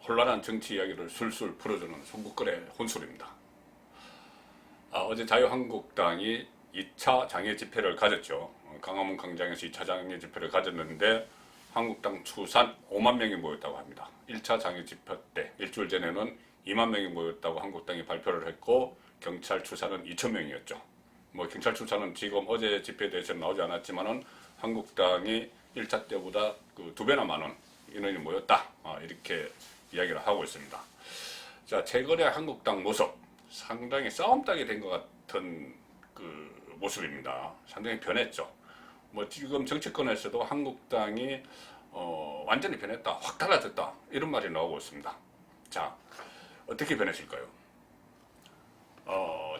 혼란한 정치 이야기를 술술 풀어주는 송구거래 혼술입니다. 어제 자유한국당이 2차 장애 집회를 가졌죠. 광화문 광장에서 2차 장애 집회를 가졌는데 한국당 추산 5만 명이 모였다고 합니다. 1차 장애 집회 때 일주일 전에는 2만 명이 모였다고 한국당이 발표를 했고 경찰 추산은 2천 명이었죠. 경찰 추산은 지금 어제 집회에 대해서는 나오지 않았지만은 한국당이 1차 때보다 그 2배나 많은 인원이 모였다. 이렇게 이야기를 하고 있습니다. 자, 최근에 한국당 모습 상당히 싸움닭이 된 것 같은 그 모습입니다. 상당히 변했죠. 지금 정치권에서도 한국당이 완전히 변했다, 확 달라졌다 이런 말이 나오고 있습니다. 자, 어떻게 변했을까요?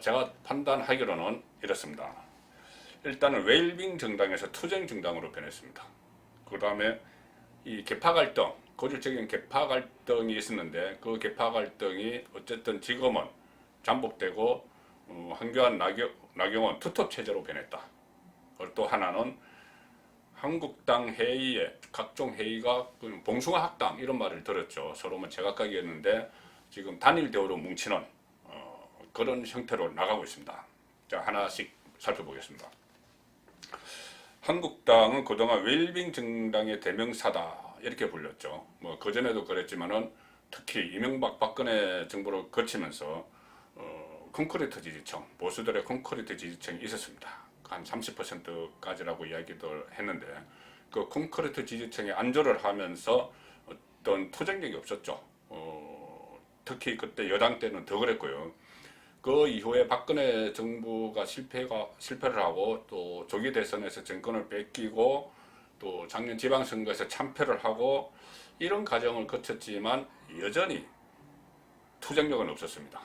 제가 판단하기로는 이렇습니다. 일단은 웰빙 정당에서 투쟁 정당으로 변했습니다. 그 다음에 이 계파 갈등, 고질적인 계파 갈등이 있었는데 그 계파 갈등이 어쨌든 지금은 잠복되고 한교안, 나경원 투톱 체제로 변했다. 또 하나는 한국당 회의에 각종 회의가 봉숭아 학당 이런 말을 들었죠. 서로 제각각이었는데 지금 단일 대우로 뭉치는 그런 형태로 나가고 있습니다. 자, 하나씩 살펴보겠습니다. 한국당은 그동안 웰빙 정당의 대명사다 이렇게 불렸죠. 그전에도 그랬지만은 특히 이명박 박근혜 정부를 거치면서 콘크리트 지지층, 보수들의 콘크리트 지지층이 있었습니다. 한 30%까지라고 이야기를 했는데 그 콘크리트 지지층에 안주를 하면서 어떤 투쟁력이 없었죠. 특히 그때 여당 때는 더 그랬고요. 그 이후에 박근혜 정부가 실패를 하고 또 조기 대선에서 정권을 뺏기고 또 작년 지방선거에서 참패를 하고 이런 과정을 거쳤지만 여전히 투쟁력은 없었습니다.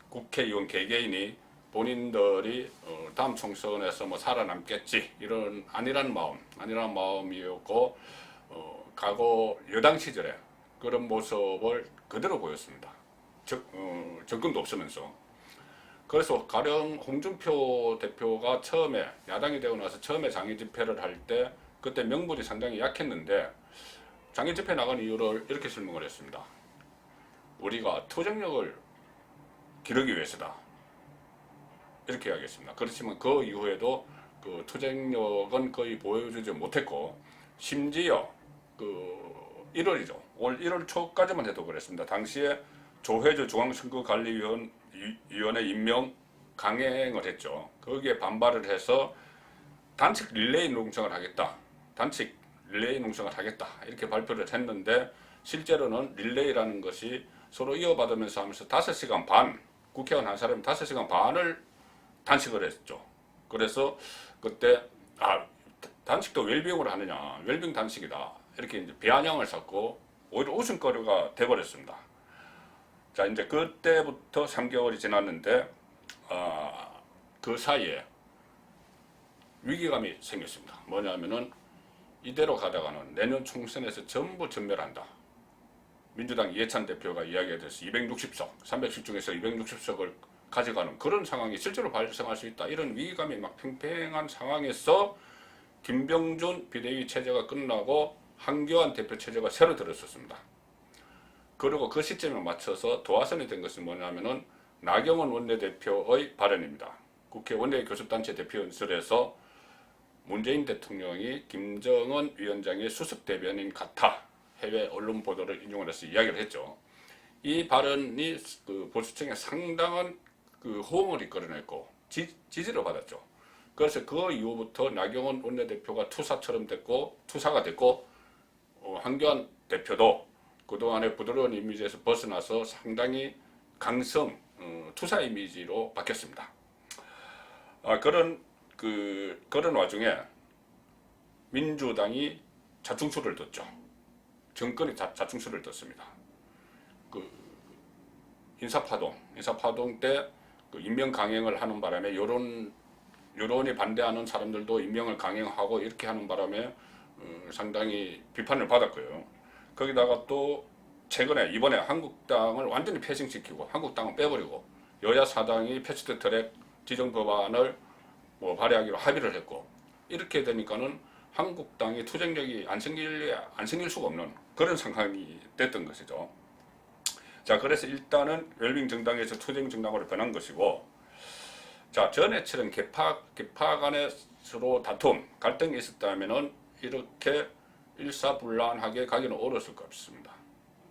국회의원 개개인이 본인들이 다음 총선에서 살아남겠지 이런 아니라는 마음이었고 과거 여당 시절에 그런 모습을 그대로 보였습니다. 정권도 없으면서. 그래서 가령 홍준표 대표가 처음에 야당이 되고 나서 처음에 장애 집회를 할 때 그때 명분이 상당히 약했는데 장애 집회 나간 이유를 이렇게 설명을 했습니다. 우리가 투쟁력을 기르기 위해서다. 이렇게 이야기했습니다. 그렇지만 그 이후에도 그 투쟁력은 거의 보여주지 못했고 심지어 그 1월이죠. 올 1월 초까지만 해도 그랬습니다. 당시에 조혜주 중앙선거관리위원회 임명 강행을 했죠. 거기에 반발을 해서 단식 릴레이 농성을 하겠다. 이렇게 발표를 했는데 실제로는 릴레이라는 것이 서로 이어받으면서 하면서 5시간 반, 국회의원 한 사람이 5시간 반을 단식을 했죠. 그래서 그때 단식도 웰빙으로 하느냐, 웰빙 단식이다. 이렇게 이제 비아냥을 샀고 오히려 웃음거리가 돼버렸습니다. 자, 이제 그때부터 3개월이 지났는데 그 사이에 위기감이 생겼습니다. 뭐냐면은 이대로 가다가는 내년 총선에서 전부 전멸한다. 민주당 이해찬 대표가 이야기해서 260석, 300석 중에서 260석을 가져가는 그런 상황이 실제로 발생할 수 있다. 이런 위기감이 막 팽팽한 상황에서 김병준 비대위 체제가 끝나고 한교안 대표 체제가 새로 들었었습니다. 그리고 그 시점에 맞춰서 도화선이 된 것은 뭐냐면은 나경원 원내대표의 발언입니다. 국회 원내교섭단체 대표연설에서 문재인 대통령이 김정은 위원장의 수석 대변인 같아 해외 언론 보도를 인용을 해서 이야기를 했죠. 이 발언이 그 보수층에 상당한 그 호응을 이끌어냈고 지지를 받았죠. 그래서 그 이후부터 나경원 원내대표가 투사가 됐고 한교안 대표도 그동안의 부드러운 이미지에서 벗어나서 상당히 강성 투사 이미지로 바뀌었습니다. 그런 와중에 민주당이 자충수를 뒀죠. 정권이 자충수를 뒀습니다. 그 인사파동 때 그 임명 강행을 하는 바람에 여론이 반대하는 사람들도 임명을 강행하고 이렇게 하는 바람에 상당히 비판을 받았고요. 거기다가 또 최근에 이번에 한국당을 완전히 폐쇄시키고 한국당은 빼버리고 여야 사당이 패스트트랙 지정 법안을 발의하기로 합의를 했고 이렇게 되니까는 한국당이 투쟁력이 안 생길 수가 없는 그런 상황이 됐던 것이죠. 자, 그래서 일단은 웰빙 정당에서 투쟁 정당으로 변한 것이고, 자, 전에처럼 개파 간의 서로 다툼, 갈등이 있었다면은 이렇게 일사불란하게 가기는 어려웠을 것 같습니다.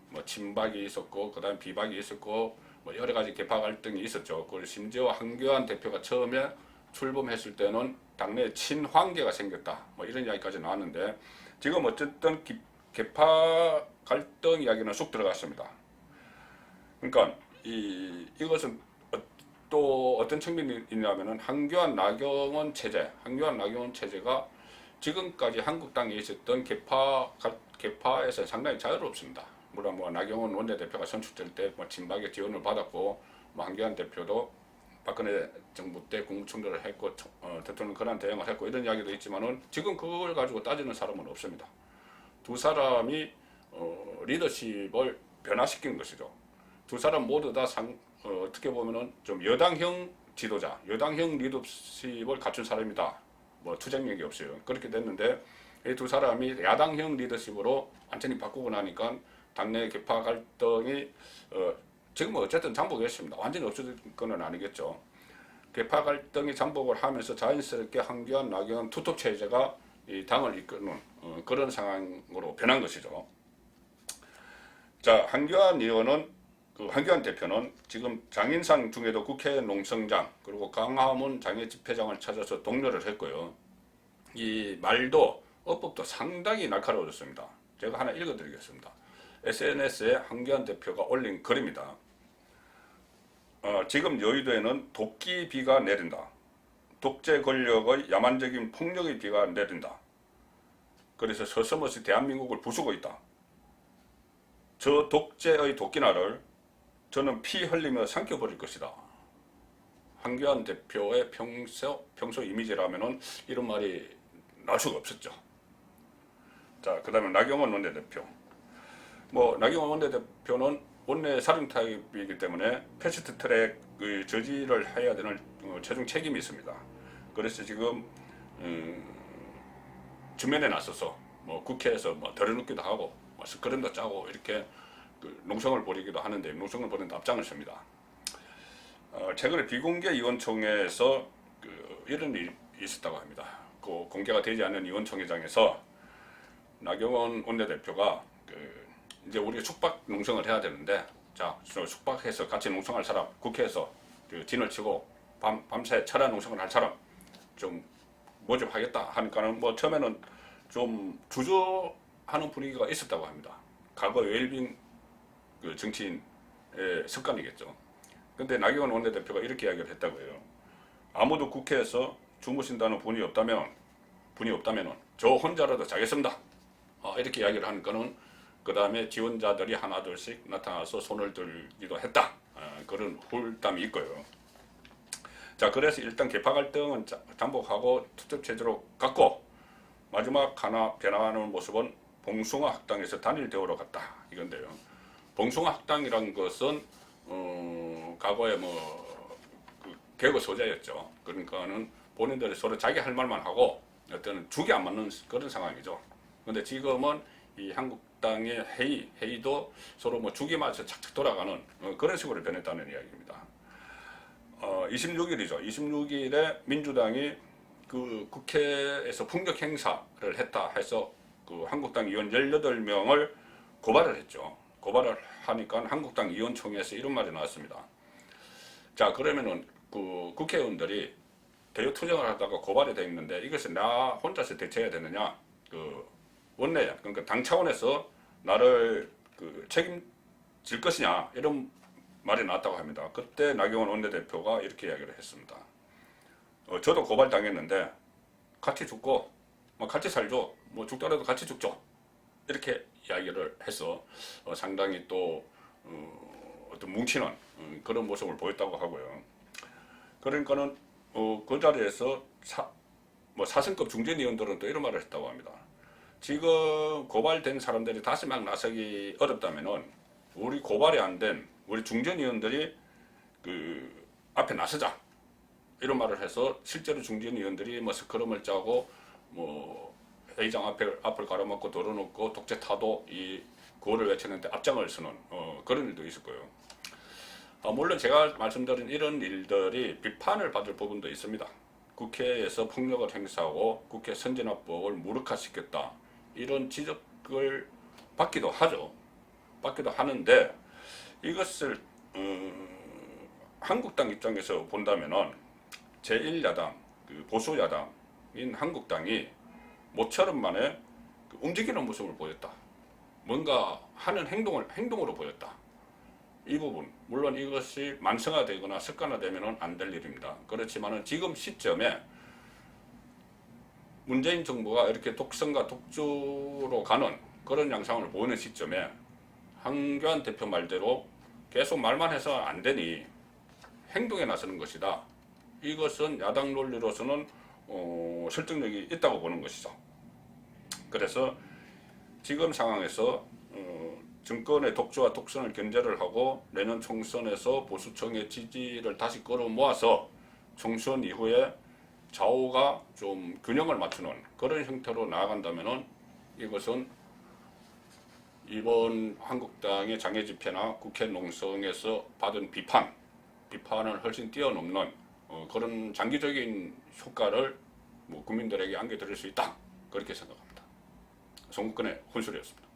뭐 친박이 있었고, 그다음 비박이 있었고, 뭐 여러 가지 개파 갈등이 있었죠. 그리고 심지어 한교안 대표가 처음에 출범했을 때는 당내 친황계가 생겼다. 뭐 이런 이야기까지 나왔는데, 지금 어쨌든 개파 갈등 이야기는 쑥 들어갔습니다. 그러니까 이것은 또 어떤 측면이 있냐면은 한교안 나경원 체제가 지금까지 한국당에 있었던 개파에서 상당히 자유롭습니다. 물론 뭐 나경원 원내대표가 선출될 때 뭐 친박의 지원을 받았고, 뭐 한교안 대표도 박근혜 정부 때 국무총리를 했고, 대통령 권한 대행을 했고 이런 이야기도 있지만은 지금 그걸 가지고 따지는 사람은 없습니다. 두 사람이 리더십을 변화시킨 것이죠. 두 사람 모두 다 어떻게 보면은 좀 여당형 지도자, 여당형 리더십을 갖춘 사람이다. 뭐 투쟁력이 없어요. 그렇게 됐는데 이 두 사람이 야당형 리더십으로 완전히 바꾸고 나니까 당내 개파 갈등이 지금은 어쨌든 잠복했습니다. 완전히 없어진 건 아니겠죠. 개파 갈등이 잠복을 하면서 자연스럽게 한교안, 나경원 투톱 체제가 이 당을 이끄는 그런 상황으로 변한 것이죠. 자, 한교안 대표는 지금 장인상 중에도 국회 농성장 그리고 강화문 장애 집회장을 찾아서 독려를 했고요. 이 말도 어법도 상당히 날카로워졌습니다. 제가 하나 읽어드리겠습니다. SNS에 한교안 대표가 올린 글입니다. 지금 여의도에는 도끼비가 내린다. 독재 권력의 야만적인 폭력의 비가 내린다. 그래서 서서머시 대한민국을 부수고 있다. 저 독재의 도끼날을 저는 피 흘리며 삼켜버릴 것이다. 한교안 대표의 평소 이미지라면은 이런 말이 나올 수가 없었죠. 자, 그 다음에 나경원 원내대표. 나경원 원내대표는 원내 사령 타입이기 때문에 패스트 트랙 저지를 해야 되는 최종 책임이 있습니다. 그래서 지금 주면에 나서서 국회에서 덜어눕기도 하고 스크램도 짜고 이렇게 농성을 벌이기도 하는데, 농성을 벌이는 앞장을 섭니다. 최근에 비공개 의원총회에서 이런 일이 있었다고 합니다. 그 공개가 되지 않은 의원총회장에서 나경원 원내대표가 이제 우리가 숙박 농성을 해야 되는데, 자, 숙박해서 같이 농성할 사람, 국회에서 진을 치고 밤새 철야 농성을 할 사람 좀 모집하겠다 하니까는 처음에는 좀 주저하는 분위기가 있었다고 합니다. 과거 웰빙 정치인의 습관이겠죠. 근데 나경원 원내대표가 이렇게 이야기를 했다고 해요. 아무도 국회에서 주무신다는 분이 없다면 저 혼자라도 자겠습니다. 이렇게 이야기를 하니까는 그 다음에 지원자들이 하나둘씩 나타나서 손을 들기도 했다. 그런 훌담이 있고요. 자, 그래서 일단 개파 갈등은 잠복하고 투톱 체제로 갔고, 마지막 하나 변화하는 모습은 봉숭아 학당에서 단일 대우로 갔다 이건데요. 봉숭아 학당이란 것은 과거에 개거 소재였죠. 그러니까는 본인들이 서로 자기 할 말만 하고 어떤 죽이 안 맞는 그런 상황이죠. 근데 지금은 이 한국당의 회의도 서로 죽이 맞아서 착착 돌아가는 그런 식으로 변했다는 이야기입니다. 26일이죠. 26일에 민주당이 국회에서 폭력 행사를 했다 해서 한국당 의원 18명을 고발을 했죠. 고발을 하니까 한국당 의원총회에서 이런 말이 나왔습니다. 자, 그러면은 국회의원들이 대여 투쟁을 하다가 고발이 돼 있는데 이것을 나 혼자서 대처해야 되느냐? 원내, 그러니까 당 차원에서 나를 책임질 것이냐? 이런 말이 나왔다고 합니다. 그때 나경원 원내대표가 이렇게 이야기를 했습니다. 저도 고발당했는데 같이 죽고 같이 살죠. 죽더라도 같이 죽죠. 이렇게 이야기를 해서 상당히 또 어떤 뭉치는 그런 모습을 보였다고 하고요. 그러니까는 그 자리에서 사선급 중진위원들은 또 이런 말을 했다고 합니다. 지금 고발된 사람들이 다시 막 나서기 어렵다면은 우리 고발이 안 된 우리 중진위원들이 앞에 나서자 이런 말을 해서 실제로 중진위원들이 스크럼을 짜고 회의장 앞을 가로막고 돌아놓고 독재 타도 이 구호를 외치는데 앞장을 서는 그런 일도 있을 거예요. 물론 제가 말씀드린 이런 일들이 비판을 받을 부분도 있습니다. 국회에서 폭력을 행사하고 국회 선진화법을 무력화시켰다, 이런 지적을 받기도 하죠. 받기도 하는데 이것을 한국당 입장에서 본다면은 제1야당, 그 보수야당인 한국당이 모처럼 만에 움직이는 모습을 보였다. 뭔가 하는 행동으로 보였다. 이 부분, 물론 이것이 만성화되거나 습관화되면 안 될 일입니다. 그렇지만 지금 시점에 문재인 정부가 이렇게 독선과 독주로 가는 그런 양상을 보이는 시점에 황교안 대표 말대로 계속 말만 해서 안 되니 행동에 나서는 것이다. 이것은 야당 논리로서는 설득력이 있다고 보는 것이죠. 그래서 지금 상황에서 정권의 독주와 독선을 견제를 하고 내년 총선에서 보수층의 지지를 다시 끌어모아서 총선 이후에 좌우가 좀 균형을 맞추는 그런 형태로 나아간다면은 이것은 이번 한국당의 장애 집회나 국회 농성에서 받은 비판을 훨씬 뛰어넘는 그런 장기적인 효과를 국민들에게 안겨드릴 수 있다, 그렇게 생각합니다. 송국근의 혼술이었습니다.